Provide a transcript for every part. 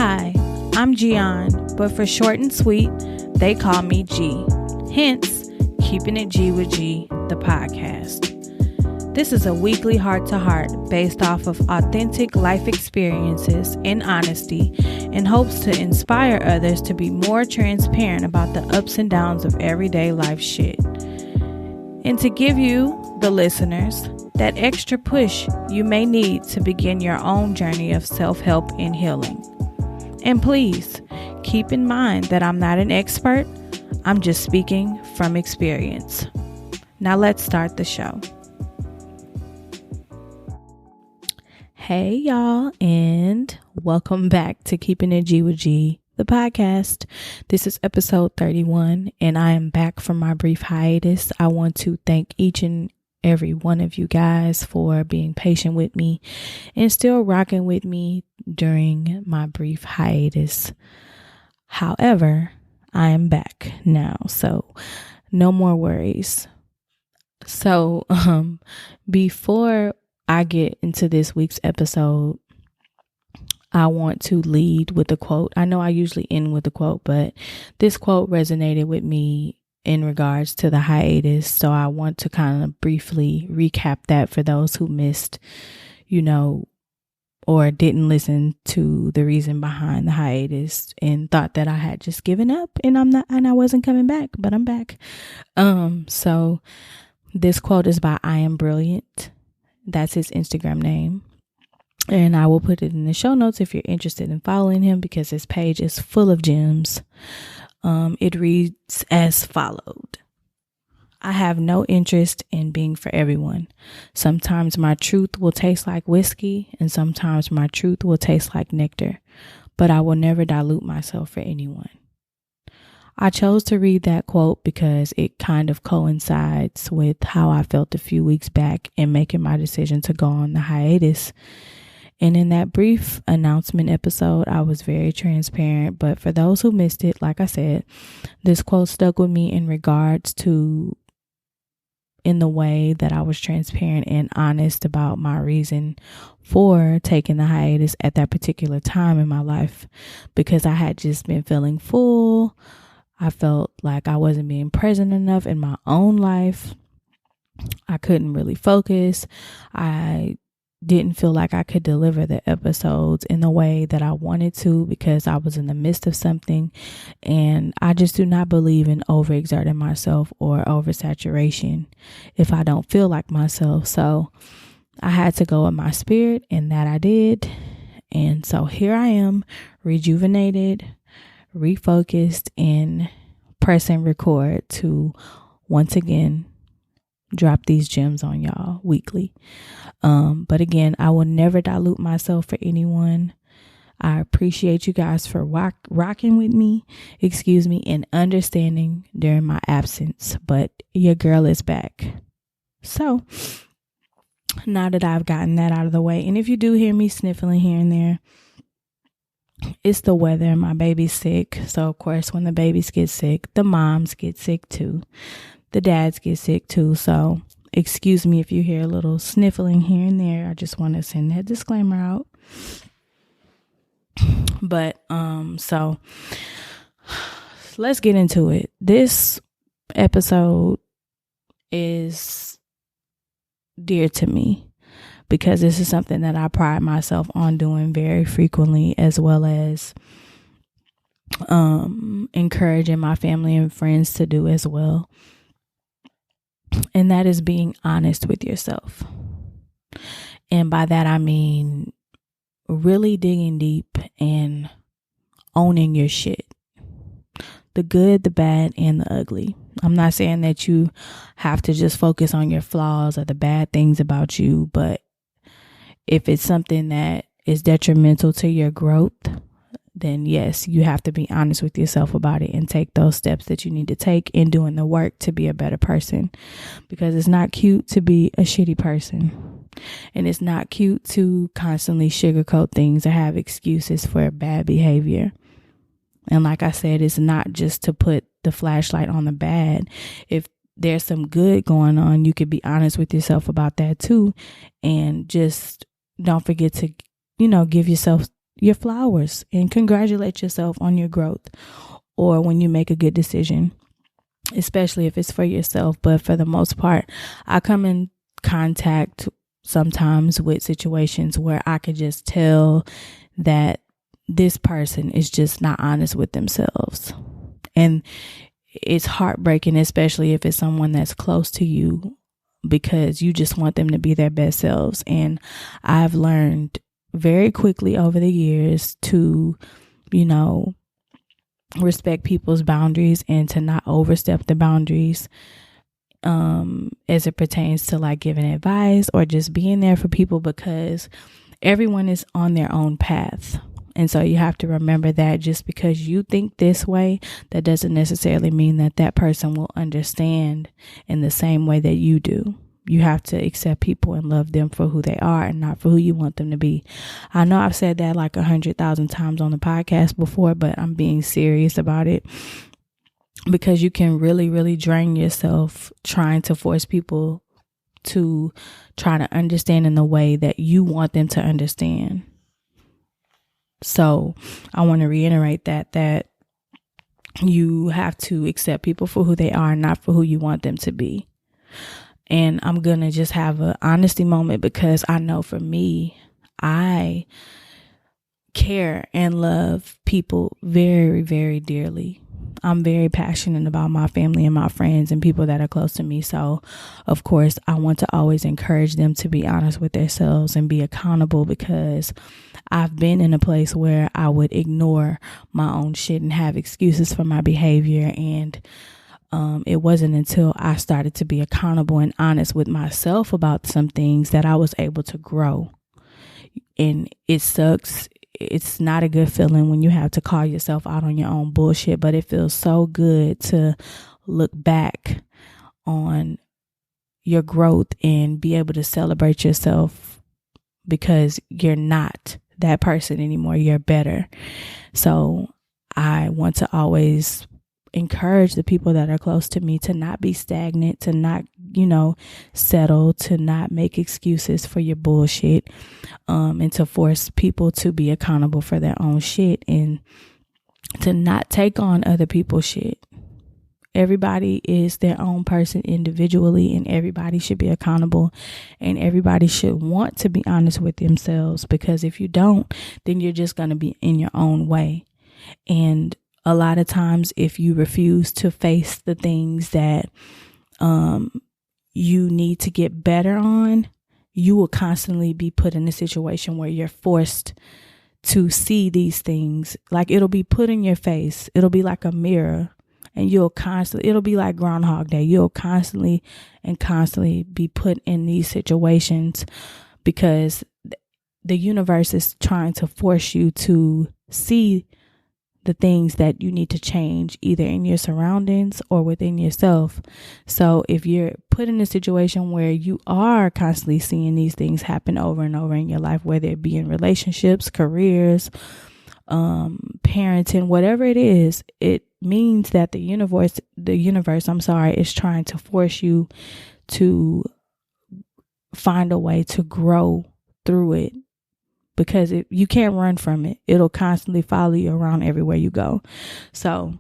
Hi, I'm Gian, but for short and sweet, they call me G. Hence, Keeping It G with G, the podcast. This is a weekly heart-to-heart based off of authentic life experiences and honesty in hopes to inspire others to be more transparent about the ups and downs of everyday life shit. And to give you, the listeners, that extra push you may need to begin your own journey of self-help and healing. And please, keep in mind that I'm not an expert. I'm just speaking from experience. Now let's start the show. Hey y'all, and welcome back to Keeping It G with G, the podcast. This is episode 31, and I am back from my brief hiatus. I want to thank each and every one of you guys for being patient with me and still rocking with me during my brief hiatus. However, I am back now, so no more worries. So, before I get into this week's episode, I want to lead with a quote. I know I usually end with a quote, but this quote resonated with me in regards to the hiatus. So I want to kind of briefly recap that for those who missed, or didn't listen to the reason behind the hiatus and thought that I had just given up and I wasn't coming back, but I'm back. So this quote is by I Am Brilliant. That's his Instagram name. And I will put it in the show notes if you're interested in following him because his page is full of gems. It reads as followed. I have no interest in being for everyone. Sometimes my truth will taste like whiskey and sometimes my truth will taste like nectar, but I will never dilute myself for anyone. I chose to read that quote because it kind of coincides with how I felt a few weeks back in making my decision to go on the hiatus. And in that brief announcement episode, I was very transparent. But for those who missed it, like I said, this quote stuck with me in regards to in the way that I was transparent and honest about my reason for taking the hiatus at that particular time in my life, because I had just been feeling full. I felt like I wasn't being present enough in my own life. I couldn't really focus. I didn't feel like I could deliver the episodes in the way that I wanted to because I was in the midst of something. And I just do not believe in overexerting myself or oversaturation if I don't feel like myself. So I had to go with my spirit, and that I did. And so here I am, rejuvenated, refocused, and press and record to once again drop these gems on y'all weekly. But again, I will never dilute myself for anyone. I appreciate you guys for rocking with me, and understanding during my absence, but your girl is back. So now that I've gotten that out of the way, and if you do hear me sniffling here and there, it's the weather and my baby's sick. So of course, when the babies get sick, the moms get sick too. The dads get sick too. So excuse me if you hear a little sniffling here and there. I just want to send that disclaimer out. But so let's get into it. This episode is dear to me because this is something that I pride myself on doing very frequently, as well as encouraging my family and friends to do as well. And that is being honest with yourself. And by that, I mean really digging deep and owning your shit. The good, the bad, and the ugly. I'm not saying that you have to just focus on your flaws or the bad things about you, but if it's something that is detrimental to your growth, then yes, you have to be honest with yourself about it and take those steps that you need to take in doing the work to be a better person. Because it's not cute to be a shitty person. And it's not cute to constantly sugarcoat things or have excuses for bad behavior. And like I said, it's not just to put the flashlight on the bad. If there's some good going on, you could be honest with yourself about that too. And just don't forget to, give yourself your flowers and congratulate yourself on your growth, or when you make a good decision, especially if it's for yourself. But for the most part, I come in contact sometimes with situations where I could just tell that this person is just not honest with themselves. And it's heartbreaking, especially if it's someone that's close to you, because you just want them to be their best selves. And I've learned very quickly over the years to, respect people's boundaries and to not overstep the boundaries as it pertains to like giving advice or just being there for people, because everyone is on their own path. And so you have to remember that just because you think this way, that doesn't necessarily mean that that person will understand in the same way that you do. You have to accept people and love them for who they are and not for who you want them to be. I know I've said that like 100,000 times on the podcast before, but I'm being serious about it, because you can really, really drain yourself trying to force people to try to understand in the way that you want them to understand. So I want to reiterate that you have to accept people for who they are, not for who you want them to be. And I'm going to just have an honesty moment, because I know for me, I care and love people very, very dearly. I'm very passionate about my family and my friends and people that are close to me. So, of course, I want to always encourage them to be honest with themselves and be accountable, because I've been in a place where I would ignore my own shit and have excuses for my behavior. And it wasn't until I started to be accountable and honest with myself about some things that I was able to grow. And it sucks. It's not a good feeling when you have to call yourself out on your own bullshit, but it feels so good to look back on your growth and be able to celebrate yourself, because you're not that person anymore. You're better. So I want to always encourage the people that are close to me to not be stagnant, to not, settle, to not make excuses for your bullshit, and to force people to be accountable for their own shit and to not take on other people's shit. Everybody is their own person individually, and everybody should be accountable, and everybody should want to be honest with themselves, because if you don't, then you're just going to be in your own way. And a lot of times, if you refuse to face the things that you need to get better on, you will constantly be put in a situation where you're forced to see these things. Like, it'll be put in your face. It'll be like a mirror, and it'll be like Groundhog Day. You'll constantly be put in these situations, because the universe is trying to force you to see the things that you need to change, either in your surroundings or within yourself. So if you're put in a situation where you are constantly seeing these things happen over and over in your life, whether it be in relationships, careers, parenting, whatever it is, it means that the universe, is trying to force you to find a way to grow through it. Because you can't run from it. It'll constantly follow you around everywhere you go. So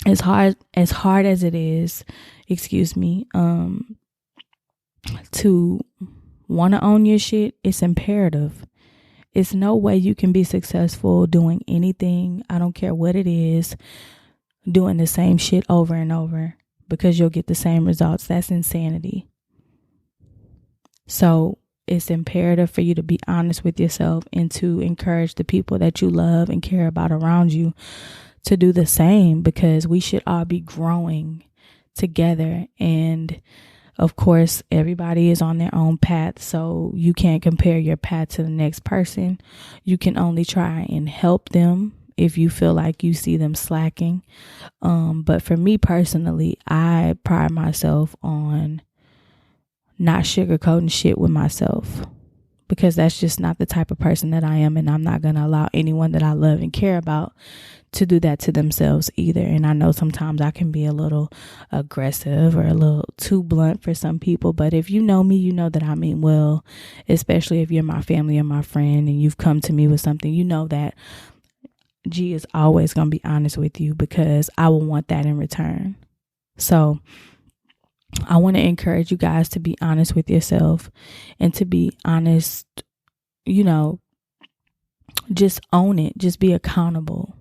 as hard as it is, to want to own your shit, it's imperative. It's no way you can be successful doing anything, I don't care what it is, doing the same shit over and over, because you'll get the same results. That's insanity. So it's imperative for you to be honest with yourself and to encourage the people that you love and care about around you to do the same, because we should all be growing together. And of course, everybody is on their own path, so you can't compare your path to the next person. You can only try and help them if you feel like you see them slacking. But for me personally, I pride myself on not sugarcoating shit with myself, because that's just not the type of person that I am. And I'm not going to allow anyone that I love and care about to do that to themselves either. And I know sometimes I can be a little aggressive or a little too blunt for some people, but if you know me, you know that I mean well, especially if you're my family or my friend and you've come to me with something, you know that G is always going to be honest with you, because I will want that in return. So I want to encourage you guys to be honest with yourself and to be honest, just own it. Just be accountable.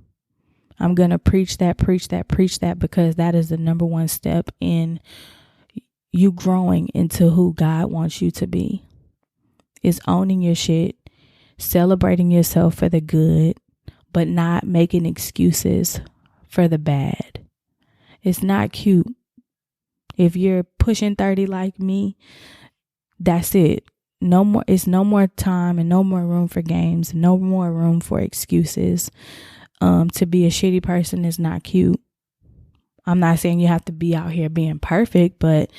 I'm going to preach that, because that is the number one step in you growing into who God wants you to be. Is owning your shit, celebrating yourself for the good, but not making excuses for the bad. It's not cute. If you're pushing 30 like me, that's it. No more. It's no more time and no more room for games. No more room for excuses. To be a shitty person is not cute. I'm not saying you have to be out here being perfect, but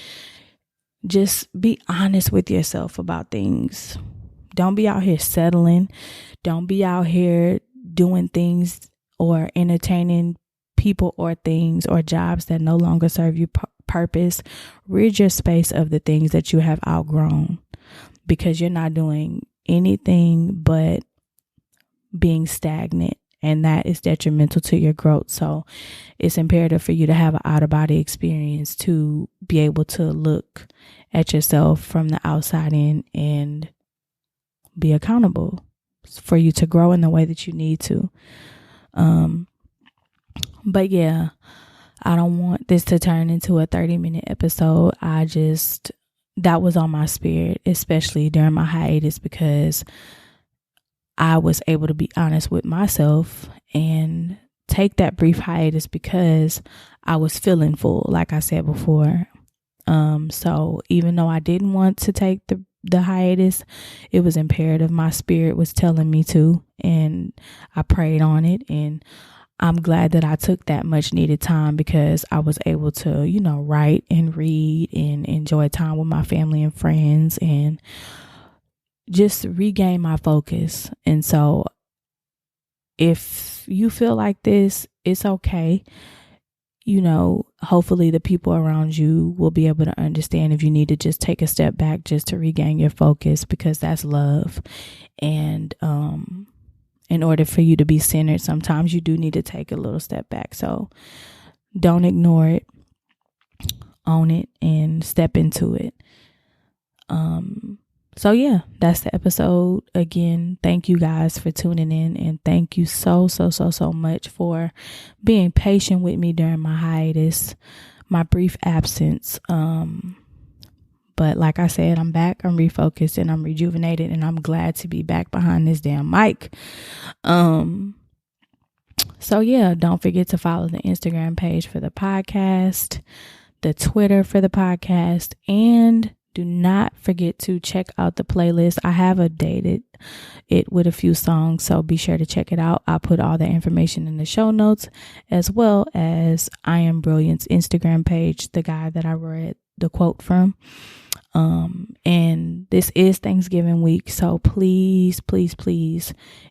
just be honest with yourself about things. Don't be out here settling. Don't be out here doing things or entertaining people or things or jobs that no longer serve you purpose. Rid your space of the things that you have outgrown, because you're not doing anything but being stagnant, and that is detrimental to your growth. So it's imperative for you to have an out-of-body experience to be able to look at yourself from the outside in and be accountable, for you to grow in the way that you need to. But yeah, I don't want this to turn into a 30-minute episode. That was on my spirit, especially during my hiatus, because I was able to be honest with myself and take that brief hiatus because I was feeling full, like I said before. So even though I didn't want to take the hiatus, it was imperative. My spirit was telling me to, and I prayed on it, and I'm glad that I took that much needed time, because I was able to, write and read and enjoy time with my family and friends and just regain my focus. And so if you feel like this, it's okay. Hopefully the people around you will be able to understand if you need to just take a step back just to regain your focus, because that's love. And in order for you to be centered, sometimes you do need to take a little step back. So don't ignore it, own it, and step into it. So yeah, that's the episode. Again, thank you guys for tuning in, and thank you so much for being patient with me during my hiatus, my brief absence. But like I said, I'm back, I'm refocused, and I'm rejuvenated, and I'm glad to be back behind this damn mic. So yeah, don't forget to follow the Instagram page for the podcast, the Twitter for the podcast, and do not forget to check out the playlist. I have updated it with a few songs, so be sure to check it out. I'll put all the information in the show notes, as well as I Am Brilliant's Instagram page, the guy that I read the quote from. And this is Thanksgiving week, so please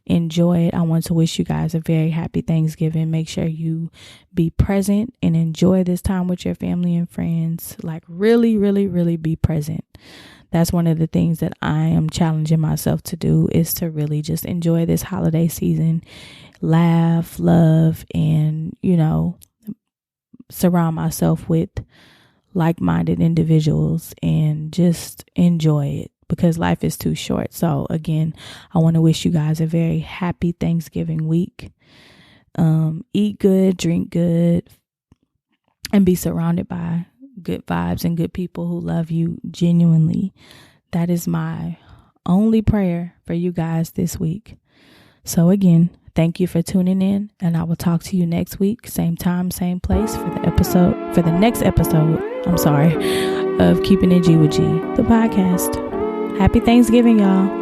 enjoy it. I want to wish you guys a very happy Thanksgiving. Make sure you be present and enjoy this time with your family and friends. Like really be present. That's one of the things that I am challenging myself to do, is to really just enjoy this holiday season, laugh, love, and, surround myself with like-minded individuals and just enjoy it, because life is too short. So again, I want to wish you guys a very happy Thanksgiving week. Eat good, drink good, and be surrounded by good vibes and good people who love you genuinely. That is my only prayer for you guys this week. So again, thank you for tuning in, and I will talk to you next week, same time, same place, for the next episode of Keeping It G with G, the podcast. Happy Thanksgiving, y'all.